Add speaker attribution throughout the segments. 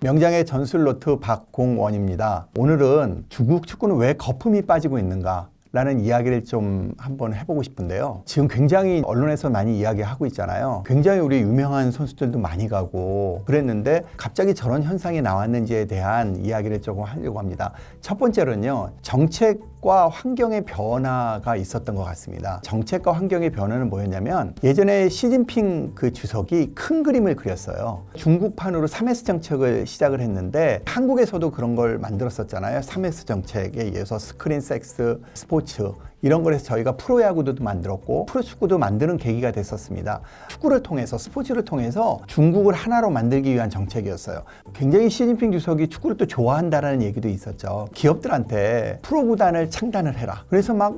Speaker 1: 명장의 전술노트 박공원입니다. 오늘은 중국 축구는 왜 거품이 빠지고 있는가? 라는 이야기를 좀 한번 해보고 싶은데요. 지금 굉장히 언론에서 많이 이야기하고 있잖아요. 굉장히 우리 유명한 선수들도 많이 가고 그랬는데 갑자기 저런 현상이 나왔는지에 대한 이야기를 조금 하려고 합니다. 첫 번째로는요, 정책과 환경의 변화가 있었던 것 같습니다. 정책과 환경의 변화는 뭐였냐면, 예전에 시진핑 그 주석이 큰 그림을 그렸어요. 중국판으로 3S 정책을 시작을 했는데 한국에서도 그런 걸 만들었었잖아요. 3S 정책에 의해서 스크린 섹스, 스포츠 이런 거에서 저희가 프로야구도 만들었고 프로축구도 만드는 계기가 됐었습니다. 축구를 통해서, 스포츠를 통해서 중국을 하나로 만들기 위한 정책이었어요. 굉장히 시진핑 주석이 축구를 또 좋아한다라는 얘기도 있었죠. 기업들한테 프로구단을 창단을 해라. 그래서 막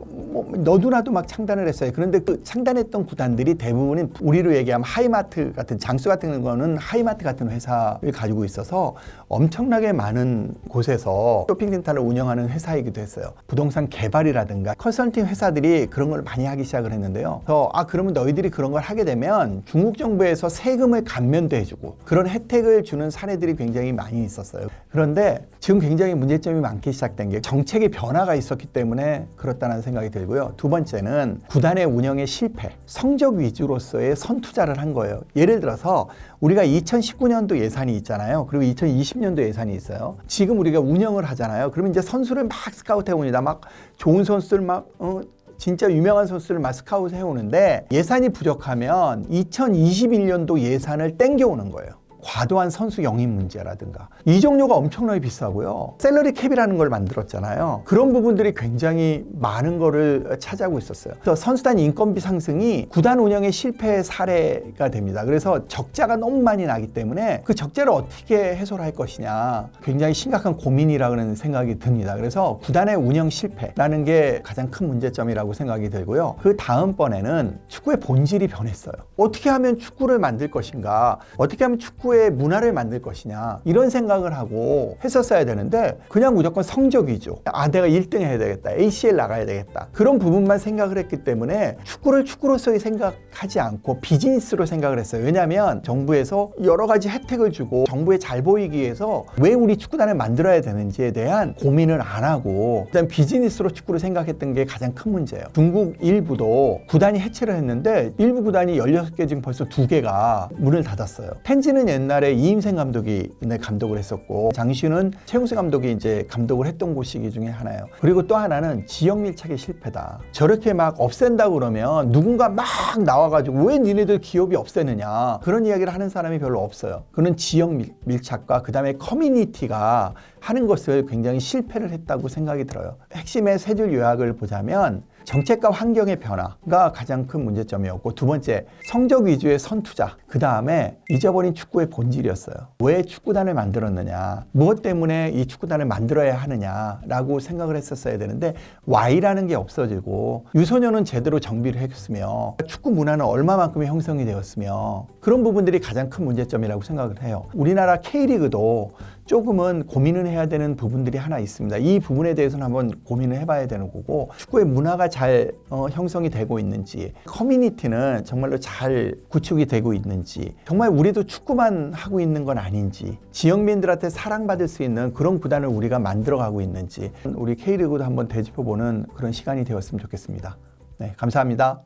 Speaker 1: 너도나도 막 창단을 했어요. 그런데 그 창단했던 구단들이 대부분은 우리로 얘기하면 하이마트 같은, 장수 같은 거는 하이마트 같은 회사를 가지고 있어서 엄청나게 많은 곳에서 쇼핑센터를 운영하는 회사이기도 했어요. 부동산 개발이라든가 컨설팅 회사들이 그런 걸 많이 하기 시작을 했는데요. 그래서 그러면 너희들이 그런 걸 하게 되면 중국 정부에서 세금을 감면도 해주고 그런 혜택을 주는 사례들이 굉장히 많이 있었어요. 그런데 지금 굉장히 문제점이 많기 시작된 게 정책의 변화가 있었기 때문에 그렇다는 생각이 들고요. 두 번째는 구단의 운영의 실패, 성적 위주로서의 선투자를 한 거예요. 예를 들어서 우리가 2019년도 예산이 있잖아요. 그리고 2020년도 예산이 있어요. 지금 우리가 운영을 하잖아요. 그러면 이제 선수를 막 스카우트 해옵니다. 막 좋은 선수들 막 진짜 유명한 선수를 막 스카우트 해오는데 예산이 부족하면 2021년도 예산을 땡겨오는 거예요. 과도한 선수 영입 문제라든가 이적료가 엄청나게 비싸고요. 셀러리 캡이라는 걸 만들었잖아요. 그런 부분들이 굉장히 많은 거를 차지하고 있었어요. 그래서 선수단 인건비 상승이 구단 운영의 실패 사례가 됩니다. 그래서 적자가 너무 많이 나기 때문에 그 적자를 어떻게 해소를 할 것이냐, 굉장히 심각한 고민이라는 생각이 듭니다. 그래서 구단의 운영 실패라는 게 가장 큰 문제점이라고 생각이 들고요. 그 다음번에는 축구의 본질이 변했어요. 어떻게 하면 축구를 만들 것인가, 어떻게 하면 축구의 문화를 만들 것이냐, 이런 생각을 하고 했었어야 되는데 그냥 무조건 성적 위주, 내가 1등 해야 되겠다, ACL 나가야 되겠다, 그런 부분만 생각을 했기 때문에 축구를 축구로서의 생각하지 않고 비즈니스로 생각을 했어요. 왜냐하면 정부에서 여러 가지 혜택을 주고 정부에 잘 보이기 위해서 왜 우리 축구단을 만들어야 되는지에 대한 고민을 안 하고 그다음 비즈니스로 축구를 생각했던 게 가장 큰 문제예요. 중국 일부도 구단이 해체를 했는데 일부 구단이 16개 지금 벌써 2개가 문을 닫았어요. 텐지는 옛날에 이임생 감독이 감독을 했었고 장시우는 최용수 감독이 이제 감독을 했던 곳이기 중에 하나예요. 그리고 또 하나는 지역 밀착의 실패다. 저렇게 막 없앤다 그러면 누군가 막 나와가지고 왜 니네들 기업이 없애느냐, 그런 이야기를 하는 사람이 별로 없어요. 그는 지역 밀착과 그 다음에 커뮤니티가 하는 것을 굉장히 실패를 했다고 생각이 들어요. 핵심의 세 줄 요약을 보자면 정책과 환경의 변화가 가장 큰 문제점이었고, 두 번째 성적 위주의 선투자, 그 다음에 잊어버린 축구의 본질이었어요. 왜 축구단을 만들었느냐, 무엇 때문에 이 축구단을 만들어야 하느냐라고 생각을 했었어야 되는데 Y라는 게 없어지고 유소년은 제대로 정비를 했으며 축구 문화는 얼마만큼의 형성이 되었으며, 그런 부분들이 가장 큰 문제점이라고 생각을 해요. 우리나라 K리그도 조금은 고민을 해야 되는 부분들이 하나 있습니다. 이 부분에 대해서는 한번 고민을 해봐야 되는 거고, 축구의 문화가 잘 형성이 되고 있는지, 커뮤니티는 정말로 잘 구축이 되고 있는지, 정말 우리도 축구만 하고 있는 건 아닌지, 지역민들한테 사랑받을 수 있는 그런 구단을 우리가 만들어가고 있는지, 우리 K리그도 한번 되짚어보는 그런 시간이 되었으면 좋겠습니다. 네, 감사합니다.